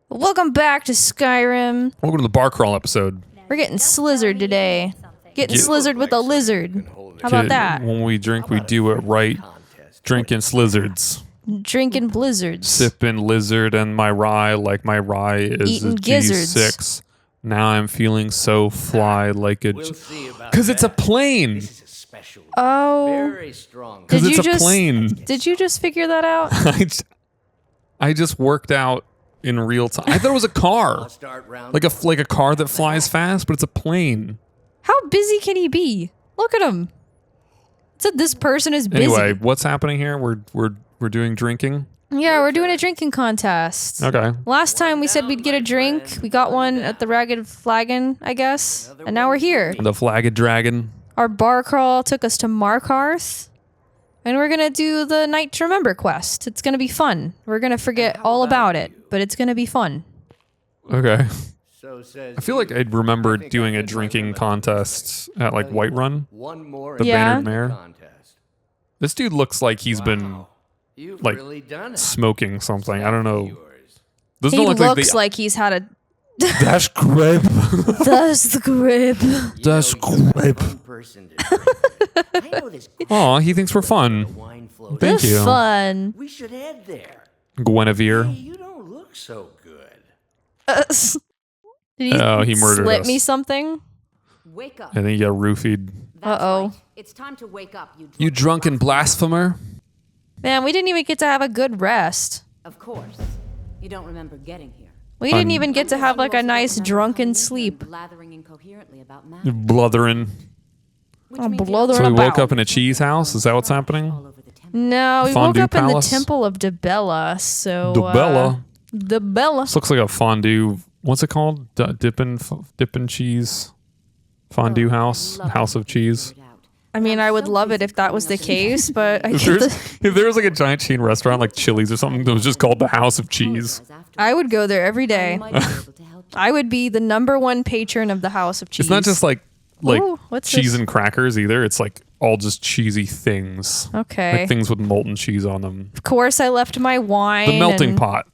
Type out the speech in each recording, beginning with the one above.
Welcome back to Skyrim. Welcome to the bar crawl episode. We're getting slizzard today. Getting slizzard with a lizard. How about that? When we drink, we do it right. Drinking slizzards. Drinking blizzards. Sipping lizard and my rye like my rye is Eating a gizzards. G6. Now I'm feeling so fly like a... Because it's a plane. Oh. Very strong. Because it's a plane. Did you just figure that out? I just worked out in real time. I thought it was a car. Like a car that flies fast, but it's a plane. How busy can he be? Look at him. It said this person is busy. Anyway, what's happening here? We're doing drinking. Yeah, we're doing a drinking contest. Okay. Last time we said we'd get a drink. We got one at the Ragged Flagon, I guess. And now we're here. The Flagged Dragon. Our bar crawl took us to Markarth. And we're going to do the Night to Remember quest. It's going to be fun. We're going to forget all about it, but it's going to be fun. Okay. I feel like I'd remember doing a drinking contest at like Whiterun. The Bannered Mare. This dude looks like he's been like smoking something. I don't know. He looks like he's had a... That's grip. That's the grip. That's grip. Aw, he thinks we're fun. Thank It's you. fun. We should head there. Guinevere. Hey, you don't look so good. Did he murdered slip us. me something? Wake up. I think you got roofied. That's Uh-oh. right. It's time to wake up, You drunken blasphemer. Man, we didn't even get to have a good rest. Of course. You don't remember getting here. We didn't even get to have like a nice drunken sleep. Blathering incoherently about matter, Bluthering. which Oh, means you're bluthering So we woke about. up in a cheese house? Is that what's happening? all over the temple. No, we Fondue woke up in the palace? Temple of Debella, so... Debella? Debella. This looks like a fondue. What's it called? Dippin' cheese. Fondue house. House of cheese. I mean, I would love it if that was the case, but I If get there was like a giant chain restaurant like Chili's or something that was just called the House of Cheese. I would go there every day. Might be able to help you. I would be the #1 patron of the House of Cheese. It's not just like Ooh, what's cheese this? and crackers either. It's like all just cheesy things. Okay. Like things with molten cheese on them. Of course, I left my wine. The melting and- pot.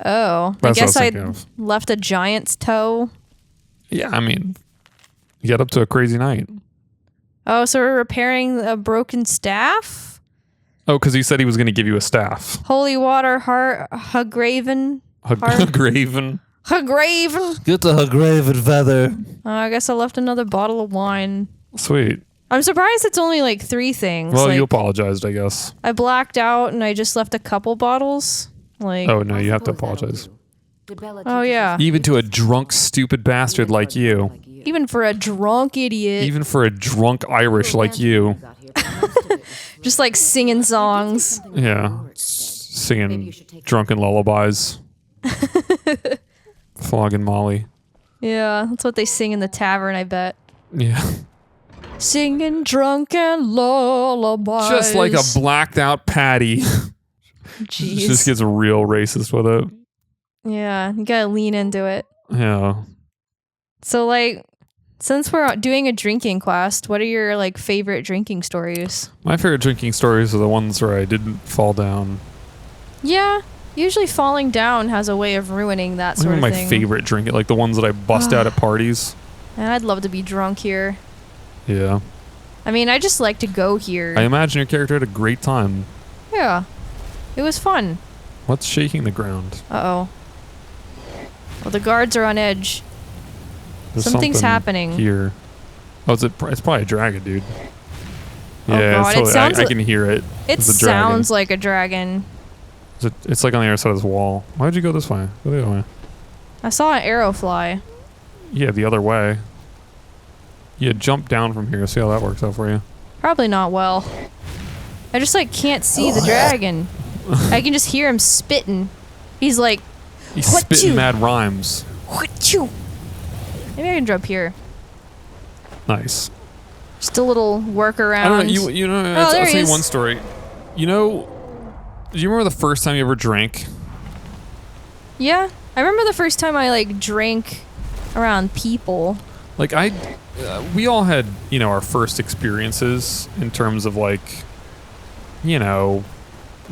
Oh, That's I guess what I I was thinking of. left a giant's toe. Yeah, I mean, you got up to a crazy night. Oh, so we're repairing a broken staff? Oh, because he said he was going to give you a staff. Holy water, Hagraven. Graven. Hagraven. Get to her grave and feather. I guess I left another bottle of wine. Sweet. I'm surprised it's only like 3 things. Well, like, you apologized, I guess. I blacked out and I just left a couple bottles. Like, Oh, no, I you have to suppose that'll apologize. do. Debella Oh, teaches yeah. us Even to a drunk, stupid bastard like you. like you. even for a drunk idiot. Even for a drunk Irish like you. Got here, but most of it was Just like singing songs. Yeah. Maybe Singing you should take drunken lullabies. Flogging Molly. Yeah, that's what they sing in the tavern, I bet. Yeah. Singing drunken lullabies. Just like a blacked out Patty. Jeez. Just gets real racist with it. Yeah, you gotta lean into it. Yeah. So, like, since we're doing a drinking quest, what are your, like, favorite drinking stories? My favorite drinking stories are the ones where I didn't fall down. Yeah, usually falling down has a way of ruining that sort of my thing. favorite drinking, like the ones that I bust out at parties. And I'd love to be drunk here. Yeah. I mean, I just like to go here. I imagine your character had a great time. Yeah. It was fun. What's shaking the ground? Uh-oh. Well, the guards are on edge. There's Something's something happening. here. Oh, it's probably a dragon, dude. Oh, Yeah, God, it totally, sounds I like- can hear it. It It's a dragon. sounds like a dragon. It's like on the other side of this wall. Why'd you go this way? Go the other way. I saw an arrow fly. Yeah, the other way. Yeah, jump down from here. See how that works out for you. Probably not well. I just, like, can't see the dragon. I can just hear him spitting. He's like, He's What spitting you- mad rhymes. "Whatchu?" Maybe I can jump here. Nice. Just a little workaround. I don't know. You know. I'll there he tell you is. one story. You know, do you remember the first time you ever drank? Yeah, I remember the first time I like drank around people. Like we all had, our first experiences in terms of like,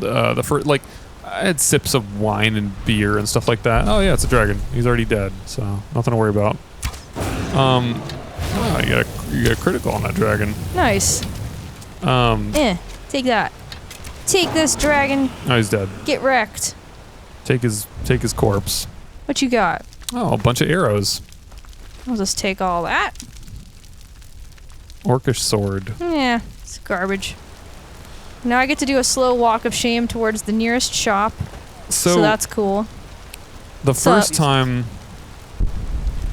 the first, like, I had sips of wine and beer and stuff like that. Oh yeah, it's a dragon. He's already dead, so nothing to worry about. Oh, you got a critical on that dragon. Nice. Take that. Take this, dragon. Oh, he's dead. Get wrecked. Take his corpse. What you got? Oh, a bunch of arrows. I'll just take all that. Orcish sword. Yeah, it's garbage. Now I get to do a slow walk of shame towards the nearest shop. So that's cool. The first time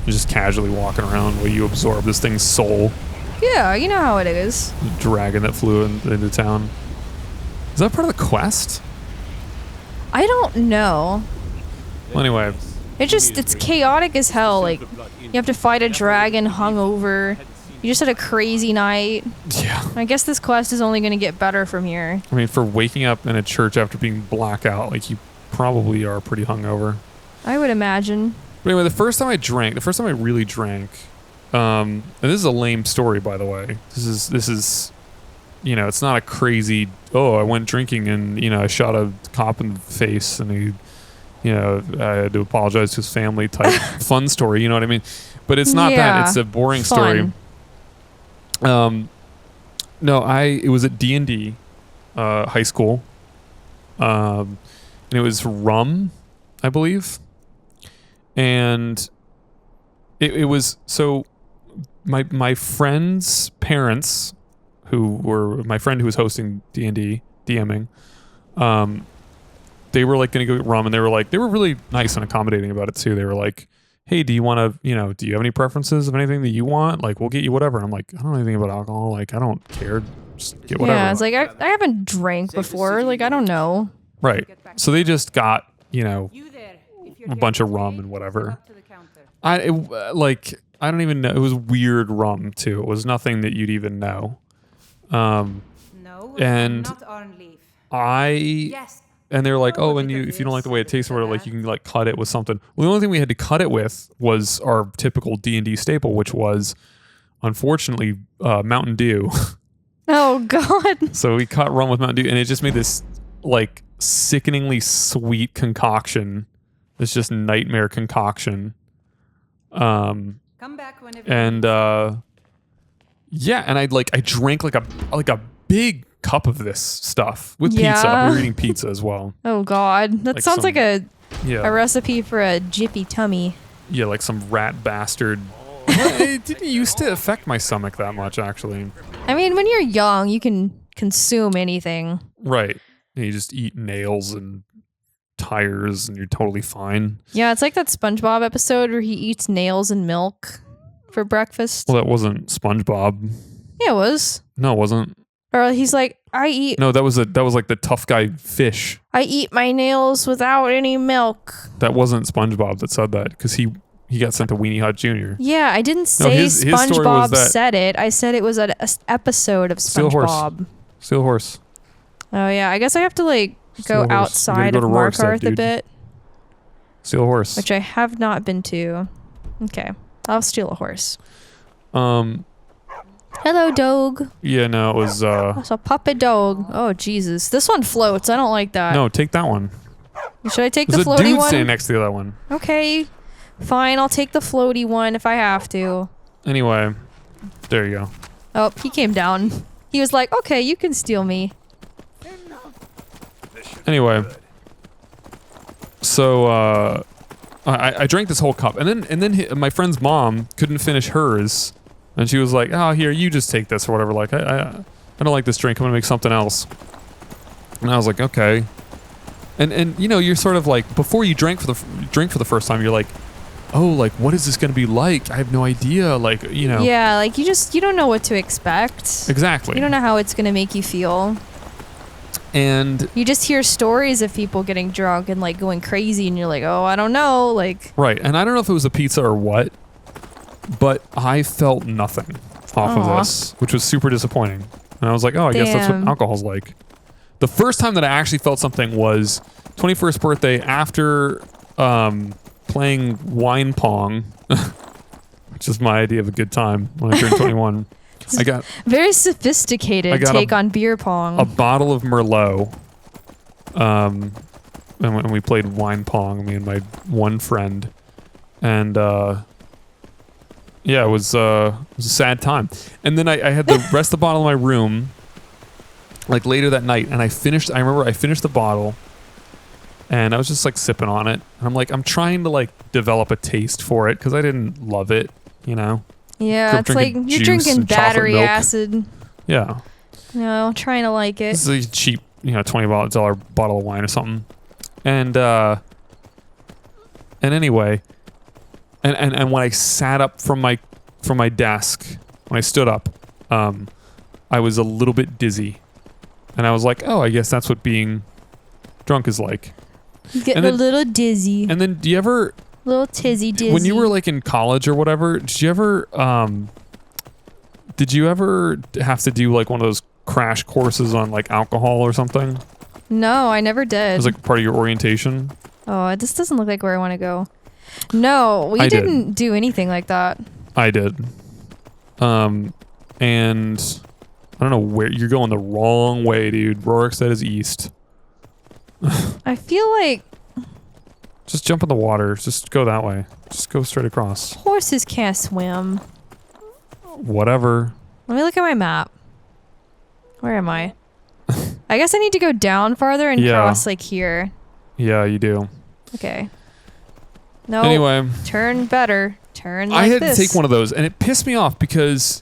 you're just casually walking around while you absorb this thing's soul. Yeah, you know how it is. The dragon that flew into town. Is that part of the quest? I don't know. Well, anyway. It's chaotic as hell. Like, you have to fight a dragon hungover. You just had a crazy night. Yeah. I guess this quest is only going to get better from here. I mean, for waking up in a church after being blackout, like, you probably are pretty hungover. I would imagine. But anyway, the first time I really drank, and this is a lame story, by the way. This is, you know, it's not a crazy, I went drinking and, you know, I shot a cop in the face and he, you know, I had to apologize to his family type fun story, you know what I mean? But it's not that. It's a boring story. No, it was at D&D high school. And it was rum, I believe. And it was, so my friend's parents, who were my friend who was hosting D&D, DMing, they were like going to go get rum, and they were really nice and accommodating about it too. They were like, hey, do you want to, you know, do you have any preferences of anything that you want? Like, we'll get you whatever. And I'm like, I don't know anything about alcohol. Like, I don't care. Just get whatever. Yeah, it's like, I haven't drank before. Like, I don't know. Right. So they just got, you know, a bunch of rum and whatever. I don't even know. It was weird rum too. It was nothing that you'd even know. And and they're like, oh, and if you don't like the way it tastes or whatever, like, you can like cut it with something. Well, the only thing we had to cut it with was our typical D&D staple, which was, unfortunately, Mountain Dew. Oh God. So we cut rum with Mountain Dew, and it just made this like sickeningly sweet concoction. It's just nightmare concoction. Come back whenever. And yeah, and I drank like a big cup of this stuff with pizza. We were eating pizza as well. Oh God, that sounds like a recipe for a jippy tummy. Yeah, like some rat bastard. It didn't used to affect my stomach that much, actually. I mean, when you're young, you can consume anything. Right. You just eat nails and tires and you're totally fine. Yeah, it's like that SpongeBob episode where he eats nails and milk for breakfast. Well, that wasn't SpongeBob. Yeah, it was. No, it wasn't. Or he's like, No, that was like the tough guy fish. I eat my nails without any milk. That wasn't SpongeBob that said that, because he got sent to Weenie Hut Jr. Yeah, I didn't say his SpongeBob said it. I said it was an episode of SpongeBob. Steel horse. Oh yeah, I guess I have to like go outside of Markarth a bit. Steal a horse. Which I have not been to. Okay, I'll steal a horse. Hello, dog. Yeah, no, it was It's a puppet dog. Oh Jesus, this one floats. I don't like that. No, take that one. Should I take There's the floaty a dude one? standing next to the other one. Okay, fine. I'll take the floaty one if I have to. Anyway, there you go. Oh, he came down. He was like, "Okay, you can steal me." Anyway, so I drank this whole cup, and then my friend's mom couldn't finish hers, and she was like, "Oh, here, you just take this or whatever." Like, I don't like this drink. I'm gonna make something else. And I was like, "Okay." And you know, you're sort of like, before you drink for the first time, you're like, "Oh, like, what is this gonna be like? I have no idea." Like, you know. Yeah, like you don't know what to expect. Exactly. You don't know how it's gonna make you feel. And you just hear stories of people getting drunk and like going crazy, and you're like, oh, I don't know, like. Right, and I don't know if it was the pizza or what, but I felt nothing off of this, which was super disappointing. And I was like, oh, I guess that's what alcohol's like. The first time that I actually felt something was 21st birthday after playing wine pong, which is my idea of a good time when I turned 21. I got very sophisticated take on beer pong. A bottle of Merlot, and we played wine pong, me and my one friend, and yeah, it was a sad time. And then I had the rest of the bottle in my room, like later that night, and I remember I finished the bottle, and I was just like sipping on it, and I'm like, I'm trying to like develop a taste for it because I didn't love it, you know. Yeah, it's like you're drinking battery acid. Yeah. No, trying to like it. This is a cheap, $20 bottle of wine or something. And anyway, and when I sat up from my desk, when I stood up, I was a little bit dizzy. And I was like, oh, I guess that's what being drunk is like. Getting a little dizzy. And then do you ever... Little tizzy dizzy. When you were like in college or whatever, did you ever have to do like one of those crash courses on like alcohol or something? No, I never did. It was like part of your orientation? Oh, this doesn't look like where I want to go. No, we didn't do anything like that. I did. And I don't know where you're going the wrong way, dude. Rorik said is east. I feel like just jump in the water. Just go that way. Just go straight across. Horses can't swim. Whatever. Let me look at my map. Where am I? I guess I need to go down farther and cross like here. Yeah, you do. Okay. No. Anyway. Turn better. Turn like I had this. to take one of those, and it pissed me off because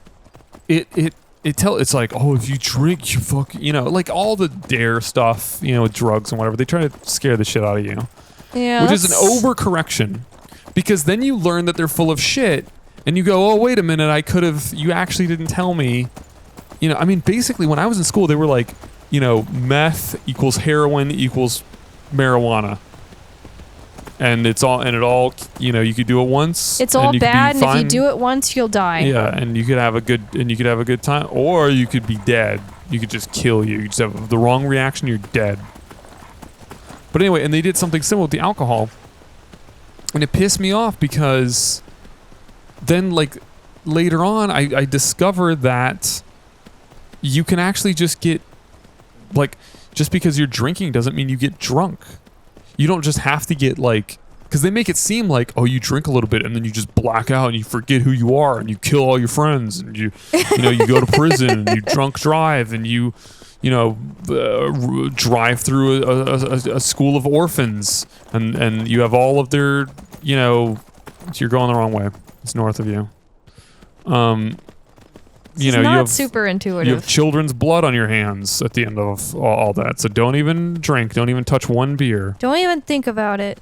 it's like, oh, if you drink, you like all the dare stuff, with drugs and whatever. They try to scare the shit out of you. Yeah. Which is an overcorrection, because then you learn that they're full of shit, and you go, oh, wait a minute, you actually didn't tell me. Basically, when I was in school, they were like, meth equals heroin equals marijuana. And it all, you could do it once. It's all bad, and if you do it once, you'll die. Yeah, and you could have a good time, or you could be dead. You could just kill you. You just have the wrong reaction, you're dead. But anyway, and they did something similar with the alcohol. And it pissed me off because then, like, later on, I discovered that you can actually just get, like, just because you're drinking doesn't mean you get drunk. You don't just have to get, like, because they make it seem like, oh, you drink a little bit and then you just black out and you forget who you are and you kill all your friends and you go to prison and you drunk drive and you drive through a school of orphans and you have all of their, you're going the wrong way. It's north of you. It's not super intuitive. You have children's blood on your hands at the end of all that. So don't even drink. Don't even touch one beer. Don't even think about it.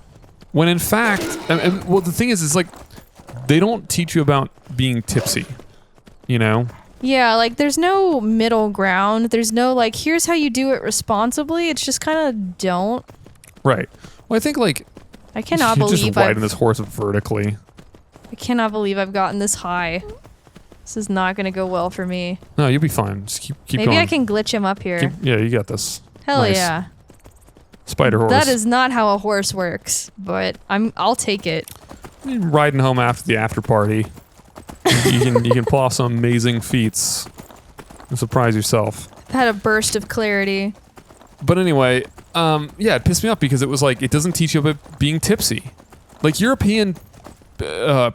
When in fact, well, the thing is like they don't teach you about being tipsy. Yeah, like there's no middle ground. There's no like, here's how you do it responsibly. It's just kind of don't. Right. Well, I think like I cannot you're believe just riding this horse vertically. I cannot believe I've gotten this high. This is not going to go well for me. No, you'll be fine. Just keep Maybe going. I can glitch him up here. Yeah, you got this. Hell nice. yeah. Spider horse. That is not how a horse works, but I'll take it. You're riding home after the after party. you can pull off some amazing feats and surprise yourself. I've had a burst of clarity. But anyway, yeah, it pissed me off because it was like it doesn't teach you about being tipsy. Like European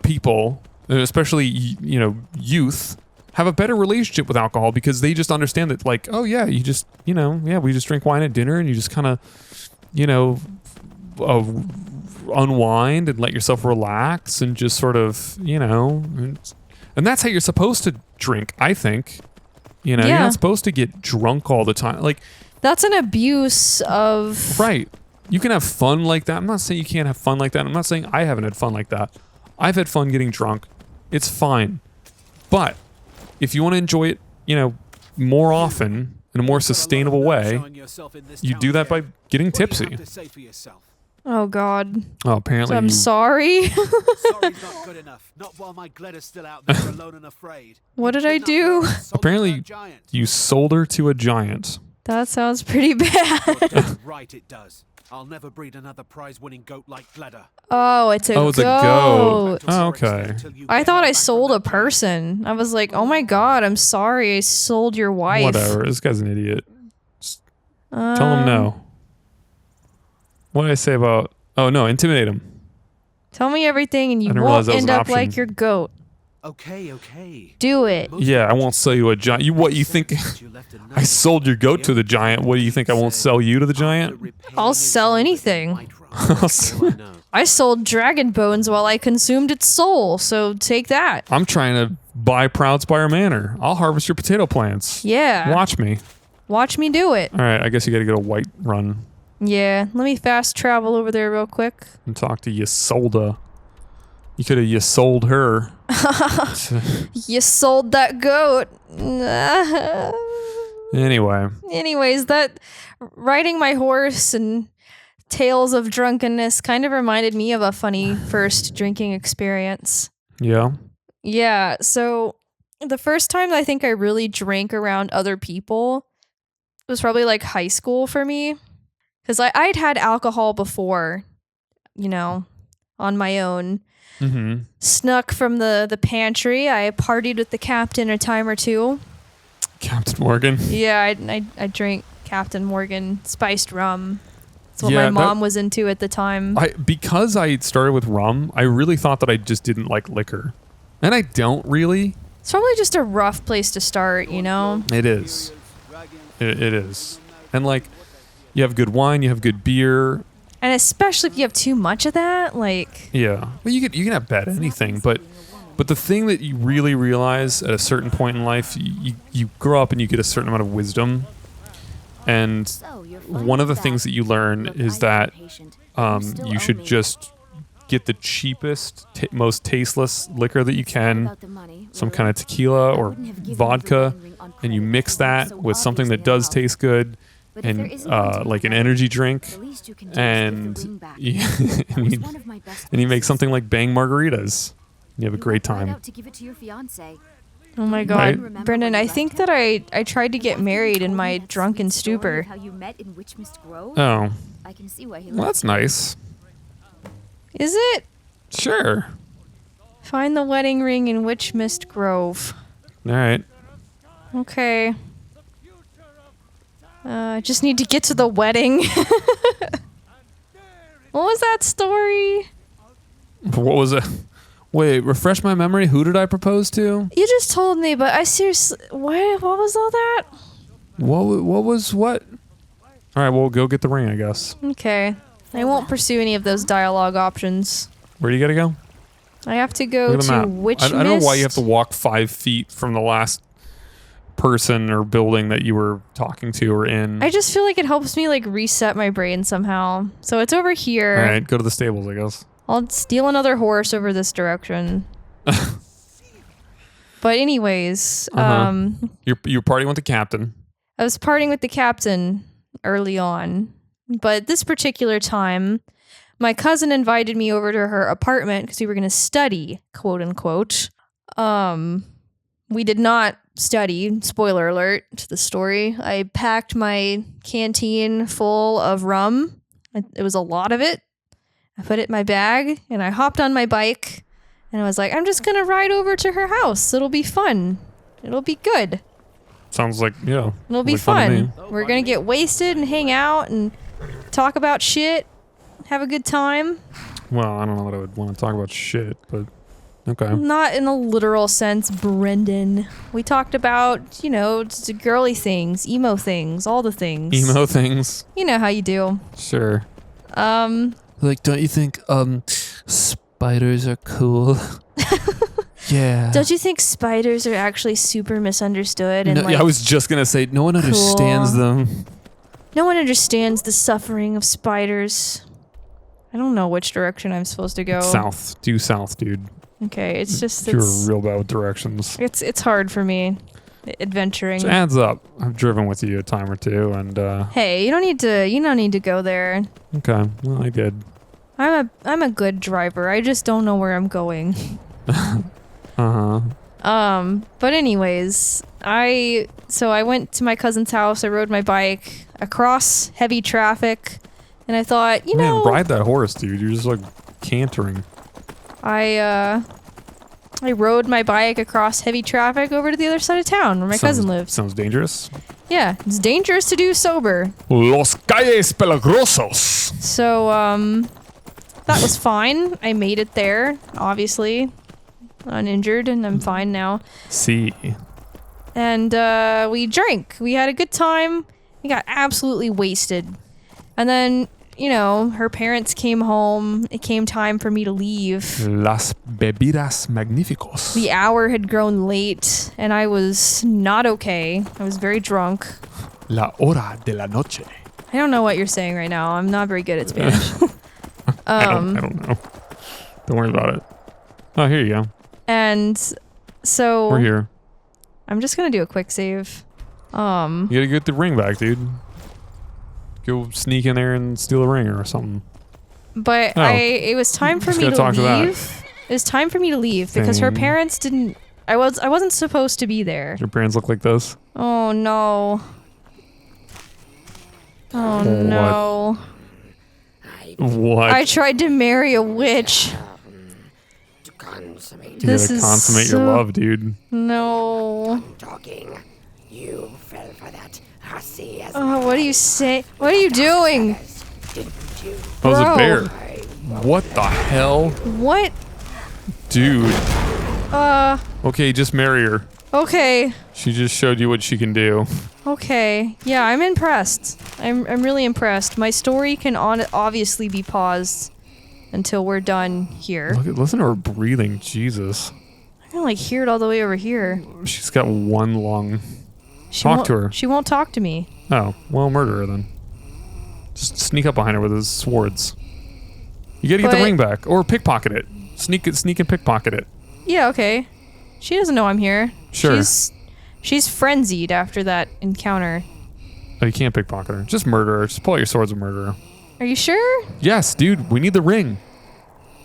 people, especially youth, have a better relationship with alcohol because they just understand that, like, oh yeah, you just we just drink wine at dinner and you just kind of unwind and let yourself relax and just sort of and that's how you're supposed to drink, I think. You're not supposed to get drunk all the time. Like that's an abuse of right. You can have fun like that. I'm not saying you can't have fun like that. I'm not saying I haven't had fun like that. I've had fun getting drunk. It's fine. But if you want to enjoy it, more often in a more sustainable way, you do that by getting tipsy. Oh God. Oh, apparently I'm sorry. Sorry's not good enough. Not while my Gleda's still out there alone and afraid. What did I do? Apparently you sold her to a giant. That sounds pretty bad. Right, it does. I'll never breed another prize-winning goat like Gleda. Oh, it's a goat. It's a goat. Oh, okay. I thought I sold a person. I was like, oh my God, I'm sorry. I sold your wife. Whatever. This guy's an idiot. Just tell him no. What did I say about? Oh no, intimidate him. Tell me everything and you didn't realize won't that was end an up like option. your goat. Okay. Do it. Yeah, I won't sell you a giant. What you think? I sold your goat to the giant. What do you think? I won't sell you to the giant? I'll sell anything. I sold dragon bones while I consumed its soul, so take that. I'm trying to buy Proudspire Manor. I'll harvest your potato plants. Yeah. Watch me. Watch me do it. All right, I guess you got to get a white run Yeah, let me fast travel over there real quick. and talk to Ysolda. You could have sold her. You sold that goat. Anyway, Anyways, that riding my horse and tales of drunkenness kind of reminded me of a funny first drinking experience. yeah. Yeah, so the first time I think I really drank around other people was probably like high school for me. Because I'd had alcohol before, you know, on my own. Mm-hmm. Snuck from the pantry. I partied with the captain a time or two. Captain Morgan. Yeah, I drank Captain Morgan spiced rum. That's what Yeah, my mom was into at the time. Because I started with rum, I really thought that I just didn't like liquor. And I don't really. It's probably just a rough place to start, you know? It is. It is. And like, you have good wine, you have good beer. And especially if you have too much of that, like... Yeah. Well, you can have bad anything, but the thing that you really realize at a certain point in life, you grow up and you get a certain amount of wisdom. And one of the things that you learn is that you should just get the cheapest, most tasteless liquor that you can, some kind of tequila or vodka, and you mix that with something that does taste good, and like an energy drink, and you make something like bang margaritas. You have a great time. Oh my god, Right? Brendan, I think that I tried to get married in my drunken stupor. Oh, well, that's nice. Is it? Sure. Find the wedding ring in Witch Mist Grove. All right. Okay. I just need to get to the wedding. What was that story? What was it? Wait, refresh my memory. Who did I propose to? You just told me, but I seriously... What was all that? What was what? All right, well, go get the ring, I guess. Okay. I won't pursue any of those dialogue options. Where do you got to go? I have to go Look at the to map. Witch I don't know why you have Mist. to walk 5 feet from the last person or building that you were talking to or in. I just feel like it helps me like reset my brain somehow. So it's over here. All right, go to the stables, I guess. I'll steal another horse over this direction. But anyways, You're partying with the captain. I was partying with the captain early on. But this particular time, my cousin invited me over to her apartment because we were going to study, quote unquote. We did not study, spoiler alert to the story. I packed my canteen full of rum. It was a lot of it. I put it in my bag and I hopped on my bike and I was like, I'm just going to ride over to her house. It'll be fun. It'll be good. Sounds like, yeah. It'll be like to me. fun. We're going to get wasted and hang out and talk about shit. Have a good time. Well, I don't know that I would want to talk about shit, but okay. Not in a literal sense, Brendan. We talked about, you know, just girly things, emo things, all the things. Emo things. You know how you do. Sure. Like, don't you think spiders are cool? Yeah. Don't you think spiders are actually super misunderstood? And No, yeah, I was just going to say, no one understands them. No one understands the suffering of spiders. I don't know which direction I'm supposed to go. South. Due south, dude. Okay, it's just You're real bad with directions. it's hard for me adventuring. It adds up. I've driven with you a time or two, and Hey, you don't need to go there. okay, well, I did. I'm a good driver. I just don't know where I'm going. But anyways, I went to my cousin's house. I rode my bike across heavy traffic, and I thought, you know, ride that horse, dude. You're just like cantering. I rode my bike across heavy traffic over to the other side of town where my cousin lives. Sounds dangerous. Yeah, it's dangerous to do sober. Los calles peligrosos. So, that was fine. I made it there, obviously. Uninjured, and I'm fine now. See. And, we drank. We had a good time. We got absolutely wasted. And then, you know, her parents came home. It came time for me to leave. Las bebidas magníficos. The hour had grown late, and I was not okay. I was very drunk. La hora de la noche. I don't know what you're saying right now. I'm not very good at Spanish. I don't know. Don't worry about it. Oh, here you go. And so We're here. I'm just gonna do a quick save. You gotta get the ring back, dude. Go sneak in there and steal a ring or something. But Oh. it was time for Just me gotta to talk to that. leave. It was time for me to leave because her Thing. parents didn't. I wasn't supposed to be there. Your parents look like this. Oh no. Oh no. What? I tried to marry a witch. To consummate you this gotta is consummate your so- love, dude. No. talking. You fell for that hussy as Oh, what do you say? What are you doing? didn't you? That was a Bro. bear. What the hell? What? Dude. Okay, just marry her. Okay. She just showed you what she can do. Okay. Yeah, I'm impressed. I'm really impressed. My story can obviously be paused until we're done here. Listen to her breathing. Jesus. I can like hear it all the way over here. She's got one lung. She Talk won't- to her. She won't talk to me. Oh, well, murder her then. Just sneak up behind her with his swords. You gotta get the But- ring back. Or pickpocket it. Sneak and pickpocket it. Yeah, okay. She doesn't know I'm here. Sure. She's frenzied after that encounter. Oh, you can't pickpocket her. Just murder her. Just pull out your swords and murder her. Are you sure? Yes, dude. We need the ring.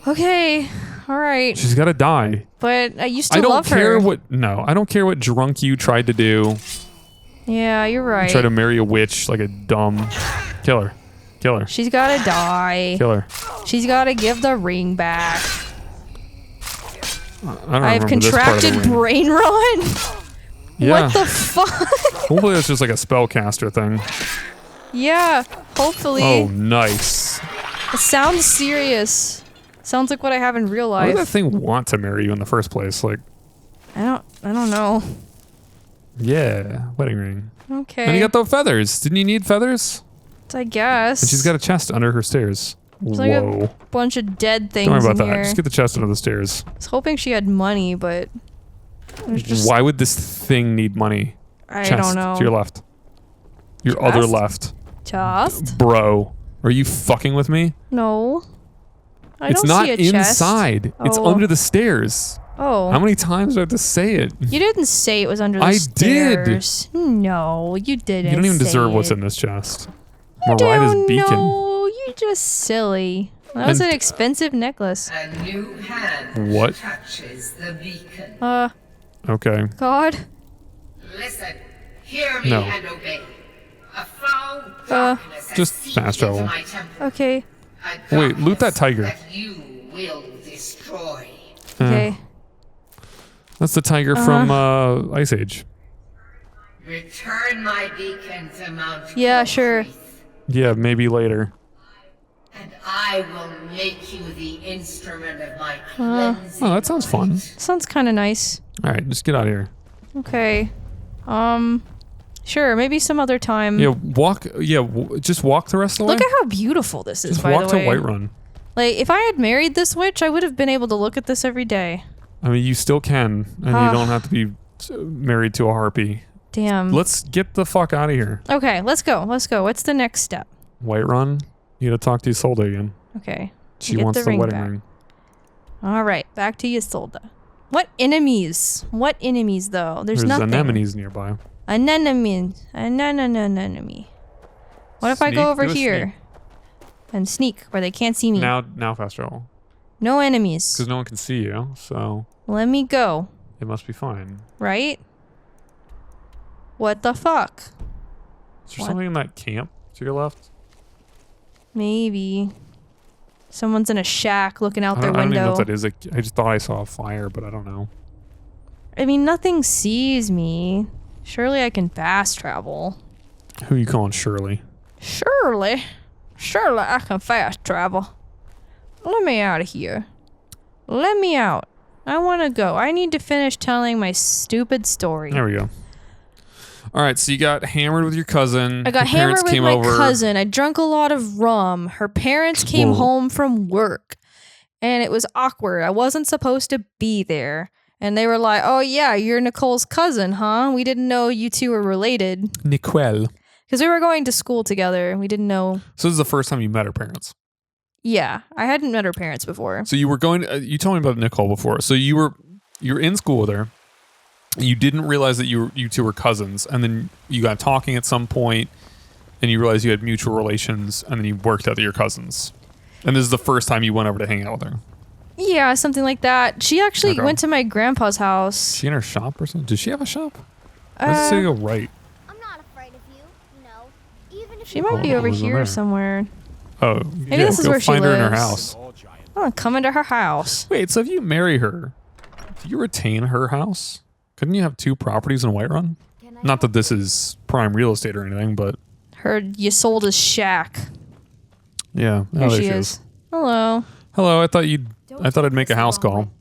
Okay. All right. She's gotta die. But I used to I don't love care her. what. No, I don't care what drunk you tried to do. Yeah, you're right. Try to marry a witch like a dumb. Kill her. Kill her. She's gotta die. Kill her. She's gotta give the ring back. I don't I've remember this part of the contracted ring. brain rot. Yeah. What the fuck? Hopefully that's just like a spellcaster thing. Yeah, hopefully. Oh, nice. It sounds serious. Sounds like what I have in real Why did that life. thing want to marry you in the first place? Like, I don't know. yeah, wedding ring. Okay. And you got the feathers. Didn't you need feathers? I guess. And she's got a chest under her stairs. There's like a Whoa. bunch of dead things Don't worry in about that. here. Just get the chest under the stairs. I was hoping she had money, but there's just Why would this thing need money? I Chest don't know. to your left. Your other Chest? left. Just? Bro, are you fucking with me? No. I It's don't not see a chest. inside. It's Oh. under the stairs. Oh. How many times do I have to say it? You didn't say it was under the I did. stairs. No, you didn't. You don't even say deserve what's it. in this chest. You Mariah's don't beacon. know. You're just silly. That was And- an expensive necklace. A new hand What? touches the beacon. Okay. God. Listen, hear me No. and obey. A foul darkness has just seeped fast into travel. my temple. Okay. A Wait, loot that darkness tiger. That you will destroy. Okay. That's the tiger from Ice Age. Return my beacon to Mount Yeah, sure. Clothwreath, Yeah, maybe later. and I will make you the instrument of my cleansing. Oh, that sounds fun. Sounds kind of nice. All right, just get out of here. Okay. Sure. Maybe some other time. Yeah, walk. Yeah, just walk the rest of the way. Look at how beautiful this is, Just by walk the to way. Whiterun. Like, if I had married this witch, I would have been able to look at this every day. I mean, you still can, and you don't have to be married to a harpy. Damn. Let's get the fuck out of here. Okay, let's go. Let's go. What's the next step? Whiterun, you gotta talk to Isolde again. Okay. She Get wants the the ring wedding back. ring. All right. Back to Isolde. What enemies? What enemies, though? There's nothing. anemones nearby. An enemy. An enemy. What if I Sneak? go over Do a here and sneak where they can't see me? Now fast travel. No enemies. Because no one can see you, so Let me go. it must be fine. Right? What the fuck? Is there What? something in that camp to your left? Maybe. Someone's in a shack looking out I their don't even know window. if that is. I just thought I saw a fire, but I don't know. I mean, nothing sees me. Surely I can fast travel. Who you calling Shirley? Surely I can fast travel. Let me out of here. Let me out. I want to go. I need to finish telling my stupid story. There we go. All right, so you got hammered with your cousin. I got Your parents hammered with came my over. cousin. I drank a lot of rum. Her parents came Whoa. home from work. And it was awkward. I wasn't supposed to be there. And they were like, oh yeah, you're Nicole's cousin, huh? We didn't know you two were related. Nicole. Because we were going to school together. We didn't know. So this is the first time you met her parents. Yeah, I hadn't met her parents before. So you were going. You told me about Nicole before. So you were in school with her. You didn't realize that you two were cousins, and then you got talking at some point, and you realized you had mutual relations, and then you worked out that you're cousins. And this is the first time you went over to hang out with her. Yeah, something like that. She actually Okay. went to my grandpa's house. Is she in her shop or something? Does she have a shop? Why does it say go right? I'm not afraid of you, you know. Even if She you might be Oh, over who's in here there? somewhere. Oh, Maybe yeah, this is go where she find her in her lives. house. Oh, come into her house. Wait, so if you marry her, do you retain her house? Couldn't you have two properties in Whiterun? Not that this is prime real estate or anything, but You sold his shack. yeah. Here she is. Hello. Hello, I thought I'd make a house call.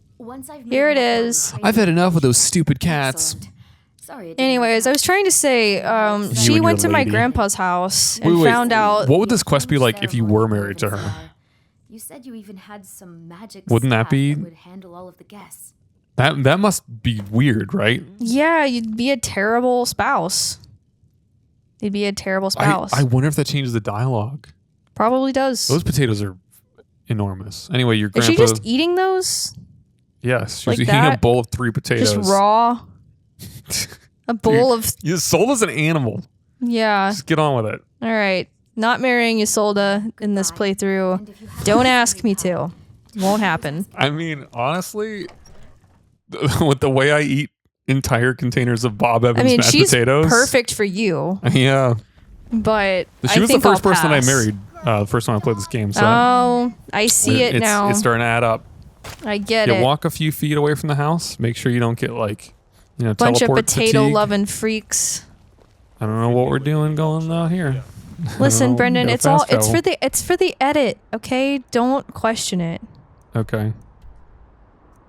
Here it is. I've had enough of those stupid cats. Sorry. Anyways, I was trying to say, she and went your to my lady. grandpa's house and Wait, found out. What would this quest be like if you were married to her? You said you even had some magic. Wouldn't that staff be- would handle all of the guests? That must be weird, right? Yeah, you'd be a terrible spouse. You'd be a terrible spouse. I wonder if that changes the dialogue. Probably does. Those potatoes are enormous. Anyway, your Is grandpa. she just eating those? Yes, she like was eating a that? bowl of 3 potatoes. Just raw? A bowl of. You sold as an animal. Yeah. Just get on with it. All right. Not marrying Isolde in this playthrough. Don't ask me to. Won't happen. I mean, honestly, with the way I eat entire containers of Bob Evans I mean, mashed she's potatoes, perfect for you, Yeah, but she was the think first I'll person that I pass. married. The first time I played this game. So Oh, I see it it's, now. It's starting to add up. I get You it. walk a few feet away from the house. Make sure you don't get like, Bunch of teleport potato fatigue. loving freaks. I don't know what we're doing going out here. Listen, know, Brendan, gotta it's all fast it's for travel. the edit, okay? Don't question it. Okay.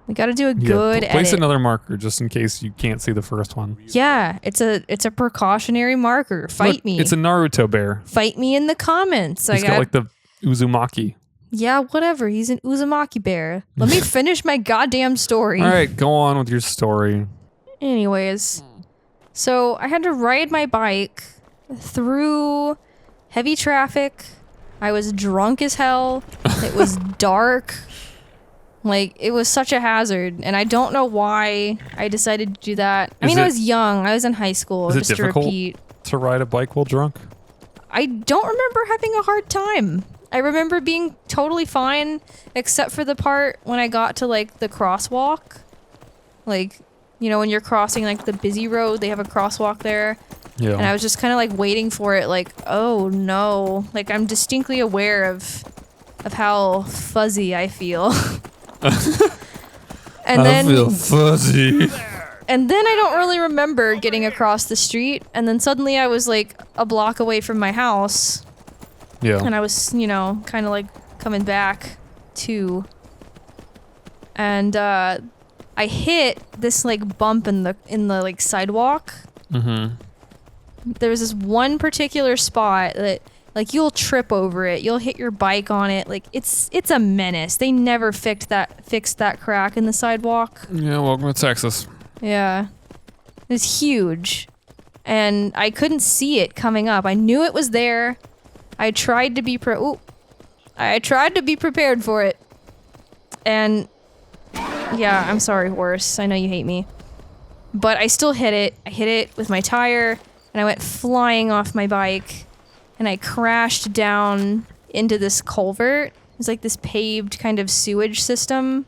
We got to do a Yeah, good place edit. another marker just in case you can't see the first one. Yeah, it's a precautionary marker. Fight Look, me. It's a Naruto bear. Fight me in the comments. He's got like the Uzumaki. Yeah, whatever. He's an Uzumaki bear. Let me finish my goddamn story. All right, go on with your story. Anyways, so I had to ride my bike through heavy traffic. I was drunk as hell. It was dark. Like, it was such a hazard. And I don't know why I decided to do that. I Is mean, I it- was young. I was in high school. Is it Just to difficult? repeat. To ride a bike while drunk? I don't remember having a hard time. I remember being totally fine, except for the part when I got to, like, the crosswalk. Like, when you're crossing, like, the busy road, they have a crosswalk there. Yeah. And I was just kind of, like, waiting for it, like, oh, no. Like, I'm distinctly aware of how fuzzy I feel. And then... I feel fuzzy. And then I don't really remember getting across the street. And then suddenly I was like a block away from my house. Yeah. And I was, kind of like coming back to. And I hit this like bump in the like sidewalk. Mm-hmm. There was this one particular spot that like you'll trip over it. You'll hit your bike on it. Like it's a menace. They never fixed that crack in the sidewalk. Yeah, welcome to Texas. Yeah. It was huge. And I couldn't see it coming up. I knew it was there. I tried to be prepared for it. And yeah, I'm sorry, horse. I know you hate me. But I still hit it. I hit it with my tire and I went flying off my bike and I crashed down into this culvert. It was like this paved kind of sewage system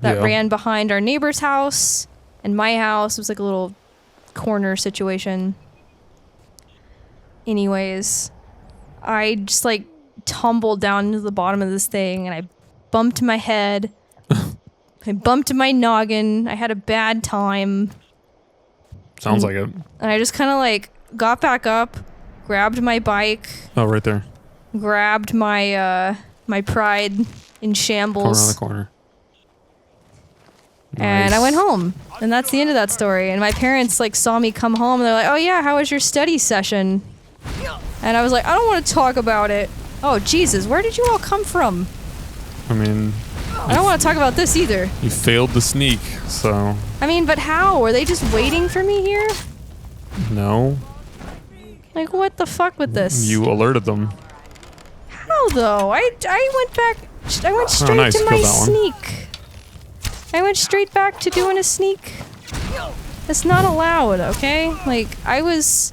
that Yeah. ran behind our neighbor's house. And my house was like a little corner situation. Anyways, I just like tumbled down into the bottom of this thing and I bumped my head. I bumped my noggin. I had a bad time. Sounds like it. And I just kind of like got back up, grabbed my bike, Oh, right there. grabbed my my pride in Coming shambles, around the corner. and I Nice. went home. And that's the end of that story. And my parents like saw me come home, and they're like, "Oh yeah, how was your study session?" And I was like, "I don't want to talk about it." Oh Jesus, where did you all come from? I mean, I don't want to talk about this either. you failed the sneak, so I mean, but how? Were they just waiting for me here? no. Like, what the fuck with this? You alerted them. How though? I went back. I went straight nice, to my killed that one. sneak. I went straight back to doing a sneak. That's not allowed, okay? Like, I was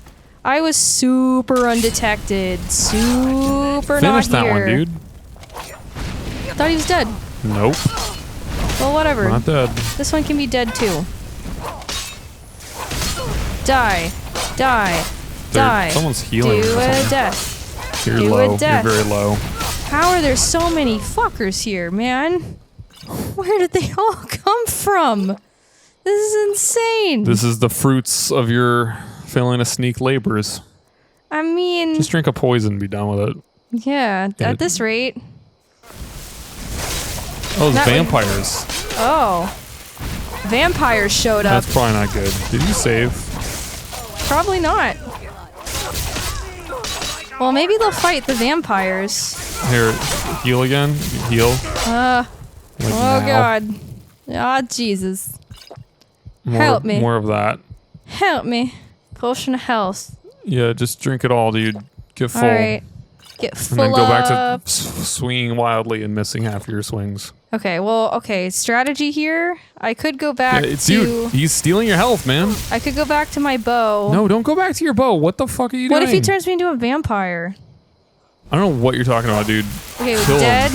super undetected. Super Finish not that here. one, dude. Thought he was dead. Nope. Well, whatever. Not dead. This one can be dead too. Die. Die. Die. Someone's healing. Do or a something. death. You're do a low. death. You're very low. How are there so many fuckers here, man? Where did they all come from? This is insane. This is the fruits of your failing to sneak labors. I mean, Just drink a poison and be done with it. yeah, Yeah. at this rate. Oh, it's That would- vampires. Oh. Vampires showed up. That's probably not good. Did you save? Probably not. Well, maybe they'll fight the vampires. Here, heal again. Heal. Oh now. god. Ah, Jesus. More, Help me. More of that. Help me. Potion of health. Yeah, just drink it all, dude. Get full. Alright. Get And full then go back up. to swinging wildly and missing half your swings. Okay, well, okay. Strategy here. I could go back Yeah, to... dude, he's stealing your health, man. I could go back to my bow. No, don't go back to your bow. What the fuck are you What doing? if he turns me into a vampire? I don't know what you're talking about, dude. Okay, Kill him. dead.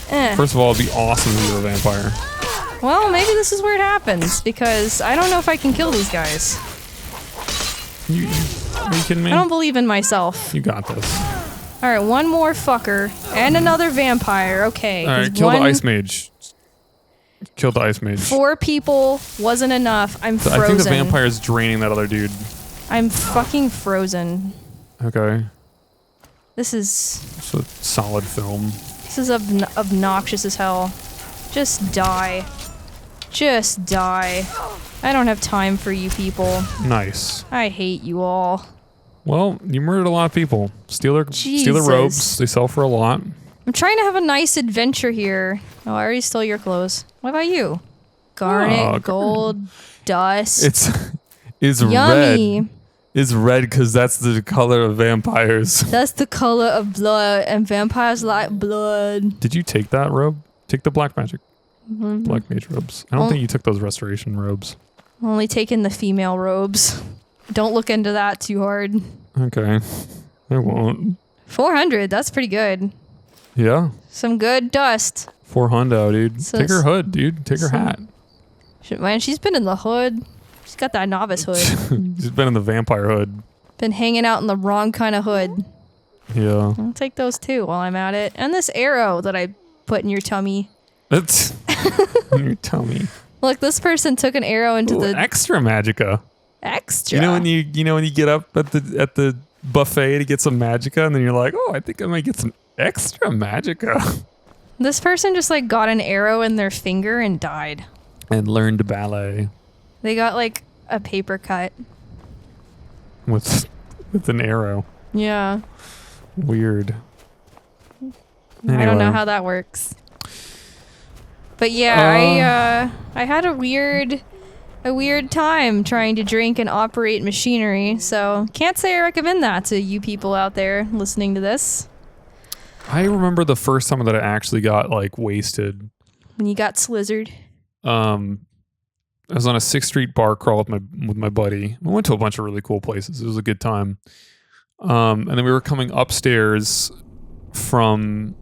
Eh. First of all, it'd be awesome to be a vampire. Well, maybe this is where it happens, because I don't know if I can kill these guys. Are you kidding me? I don't believe in myself. You got this. Alright, one more fucker. And another vampire. Okay. All right, 'cause kill the one- ice mage. Kill the ice mage. 4 people wasn't enough. I'm frozen. I think the vampire's draining that other dude. I'm fucking frozen. Okay. This is It's a solid film. obnoxious as hell. Just die. Just die. I don't have time for you people. Nice. I hate you all. Well, you murdered a lot of people. Steal their Jesus. robes. They sell for a lot. I'm trying to have a nice adventure here. Oh, I already stole your clothes. What about you? Garnet, Oh, gold, dust. It's Yummy. red. It's red because that's the color of vampires. That's the color of blood, and vampires like blood. Did you take that robe? Take the black magic. Mm-hmm. Black mage robes. I don't think you took those restoration robes. Only taking the female robes. Don't look into that too hard. Okay. I won't. 400, that's pretty good. Yeah. Some good dust. 400, dude. So Take her it's- hood, dude. Take her some- hat. Shit, man, she's been in the hood. She's got that novice hood. She's been in the vampire hood. Been hanging out in the wrong kind of hood. Yeah. I'll take those too while I'm at it. And this arrow that I put in your tummy. That's in your tummy. Look, this person took an arrow into Ooh, the extra magicka. extra. You know when you get up at the buffet to get some magicka and then you're like, oh, I think I might get some extra magicka. This person just like got an arrow in their finger and died. And learned ballet They got like a paper cut. with an arrow. Yeah. Weird. I don't know Anyway. how that works. But yeah, I had a weird time trying to drink and operate machinery. So can't say I recommend that to you people out there listening to this. I remember the first time that I actually got like wasted. When you got slizzard. I was on a 6th Street bar crawl with my buddy. We went to a bunch of really cool places. It was a good time. And then we were coming upstairs from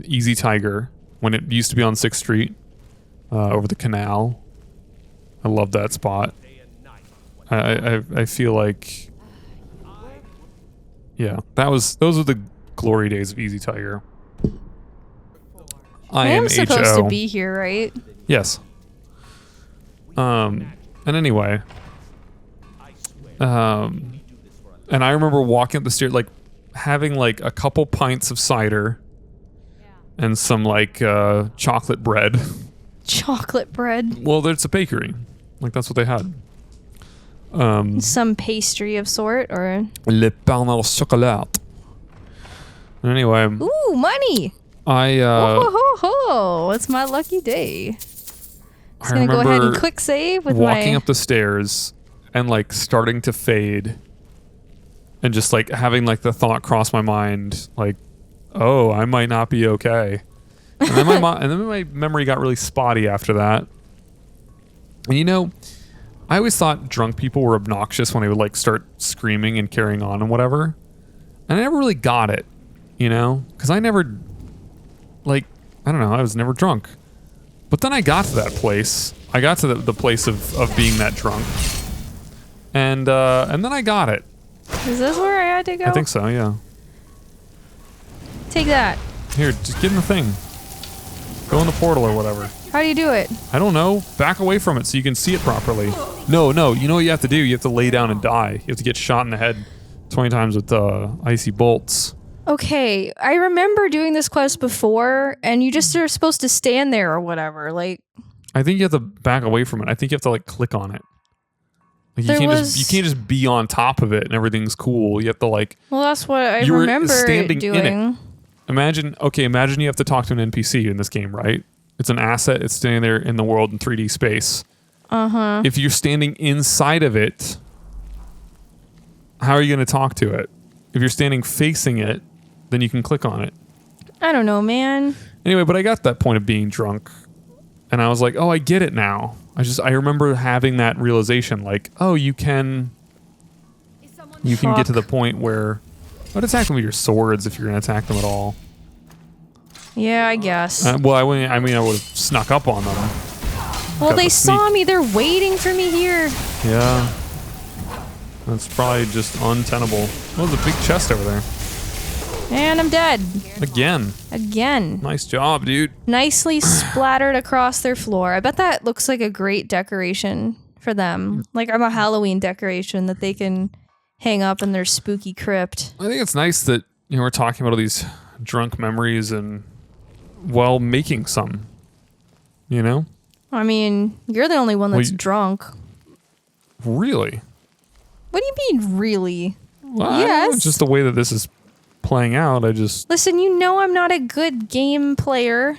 Easy Tiger when it used to be on 6th Street over the canal. I love that spot. I feel like, yeah, those were the glory days of Easy Tiger. I am supposed to HO. be here, right? Yes. And anyway, and I remember walking up the stairs, like having like a couple pints of cider and some like chocolate bread. Chocolate bread. Well, it's a bakery. Like that's what they had. Some pastry of sort, or Le pain au chocolat. Anyway. Ooh, money. It's my lucky day. I Gonna go ahead and remember quick save with walking my up the stairs and like starting to fade and just like having like the thought cross my mind like, oh, I might not be okay. And then my memory got really spotty after that. And you know, I always thought drunk people were obnoxious when they would like start screaming and carrying on and whatever. And I never really got it, you know, because I never like, I don't know, I was never drunk. But then I got to that place. I got to the place of being that drunk. And then I got it. Is this where I had to go? I think so, yeah. Take that. Here, just get in the thing. Go in the portal or whatever. How do you do it? I don't know. Back away from it so you can see it properly. No. You know what you have to do? You have to lay down and die. You have to get shot in the head 20 times with icy bolts. Okay, I remember doing this quest before, and you just are supposed to stand there or whatever. Like, I think you have to back away from it. I think you have to like click on it. Like you can't just be on top of it and everything's cool. You have to like. Well, that's what I you were remember standing doing. in it. Imagine you have to talk to an NPC in this game, right? It's an asset. It's standing there in the world in 3D space. Uh-huh. If you're standing inside of it, how are you going to talk to it? If you're standing facing it, then you can click on it. I don't know, man. Anyway, but I got to that point of being drunk, and I was like, oh, I get it now. I remember having that realization, like, oh, you can get to the point where, don't attack them with your swords if you're going to attack them at all. Yeah, I guess. I would have snuck up on them. Well, they saw me. They're waiting for me here. Yeah. That's probably just untenable. Oh, there's a big chest over there. And I'm dead. Again. Nice job, dude. Nicely splattered across their floor. I bet that looks like a great decoration for them. Like a Halloween decoration that they can hang up in their spooky crypt. I think it's nice that we're talking about all these drunk memories and while making some. You know? I mean, you're the only one that's drunk. Really? What do you mean, really? Well, yes. Just the way that this is playing out, Listen, you know I'm not a good game player.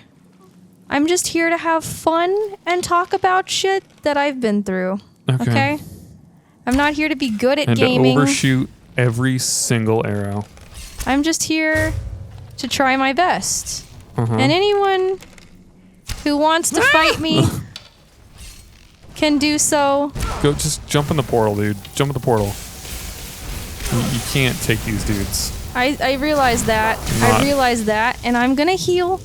I'm just here to have fun and talk about shit that I've been through. Okay? I'm not here to be good at gaming. And to overshoot every single arrow. I'm just here to try my best. Uh-huh. And anyone who wants to fight me can do so. Just jump in the portal, dude. Jump in the portal. You can't take these dudes. I realize that. And I'm gonna heal.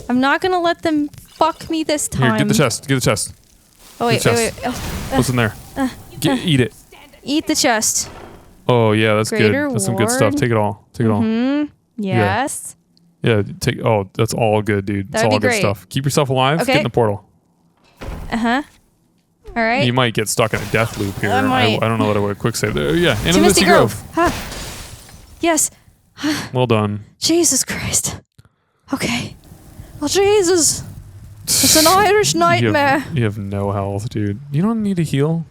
I'm not gonna let them fuck me this time. Here, get the chest. Oh, wait. What's in there? Eat it. Eat the chest. Oh, yeah, that's Greater good. That's some good stuff. ward. Take it all. Yes. Yeah, that's all good, dude. That's all good stuff. Keep yourself alive. Okay. Get in the portal. Uh-huh. All right. You might get stuck in a death loop here. I might. I don't know what I would quick save there. Yeah, into To the Misty Grove. Huh. Yes. Well done. Jesus Christ. Okay. Oh, Jesus. It's an Irish nightmare. You have no health, dude. You don't need to heal.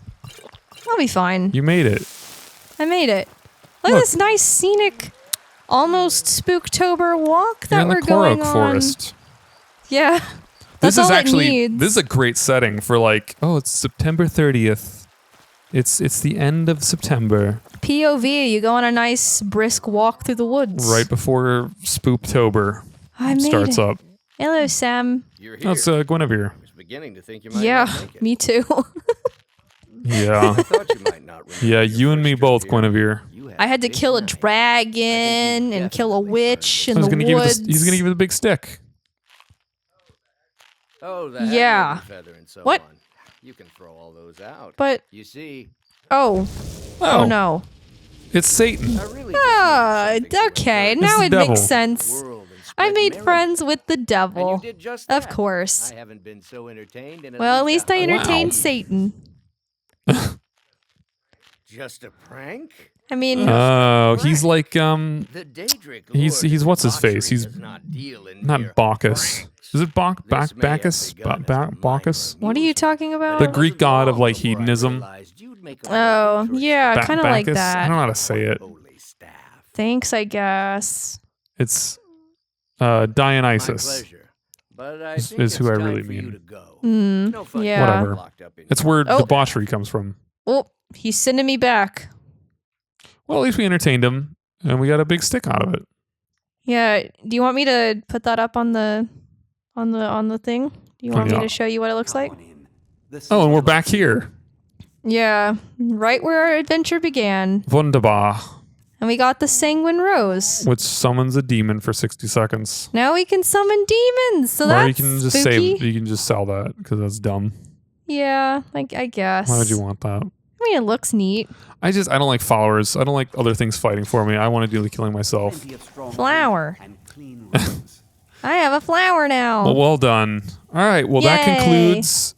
I'll be fine. You made it. I made it. Look at this nice scenic, almost Spooktober walk that we're going on. Forest. Yeah. This That's is all actually it needs. this is a great setting for like, oh, it's September 30th. It's the end of September. POV, you go on a nice brisk walk through the woods. Right before Spooktober starts up. Hello, Sam. You're here. That's Guinevere. I was beginning to think you might Yeah, not make it. me too. Yeah. I thought you might not remember Yeah, your you and first me trip both, here. Guinevere. You I had to big kill a night. dragon and kill a witch in the woods. He's gonna give you the big stick. Oh, the Yeah. feather and so What? on. You can throw all those out. But, You see, oh no. It's Satan. I really Ah, okay, now the it devil. makes sense. I spread made merriment. friends with the And you devil. did just Of that. course. I haven't been so entertained in Well, at least I entertained Wow. Satan. Just a prank? I mean, Oh, he's like The Daedric he's Lord what's his debauchery face? He's does not deal in not mere Bacchus. pranks. Is it This may have Bacchus? begun as a minor Bacchus? what are you talking about? The Greek god of like hedonism. Oh, yeah, kind of like Bacchus? I that. don't know how to say it. Thanks, I guess. It's Dionysus. Is who I really mean. Yeah. Whatever. It's where Oh. debauchery comes from. Oh, he's sending me back. Well, at least we entertained him, and we got a big stick out of it. Yeah. Do you want me to put that up on the thing? Do you want me Yeah. to show you what it looks like? Oh, and we're back here. Yeah, right where our adventure began. Wunderbar. And we got the Sanguine Rose. Which summons a demon for 60 seconds. Now we can summon demons. So Or that's you can just spooky. you can just sell that because that's dumb. Yeah, I guess. Why would you want that? I mean, it looks neat. I don't like followers. I don't like other things fighting for me. I want to do the killing myself. Flower. I have a flower now. Well done. All right. Well, that Yay. concludes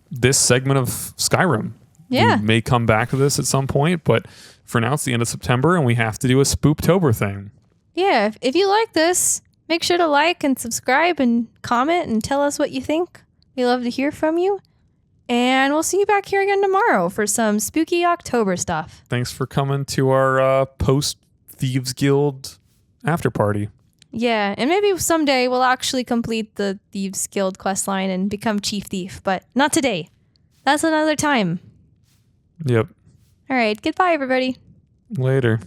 this segment of Skyrim. Yeah. We may come back to this at some point, but for now it's the end of September and we have to do a Spooptober thing. Yeah, if you like this, make sure to like and subscribe and comment and tell us what you think. We love to hear from you. And we'll see you back here again tomorrow for some spooky October stuff. Thanks for coming to our post Thieves Guild after party. Yeah, and maybe someday we'll actually complete the Thieves Guild questline and become Chief Thief, but not today. That's another time. Yep. All right, goodbye, everybody. Later.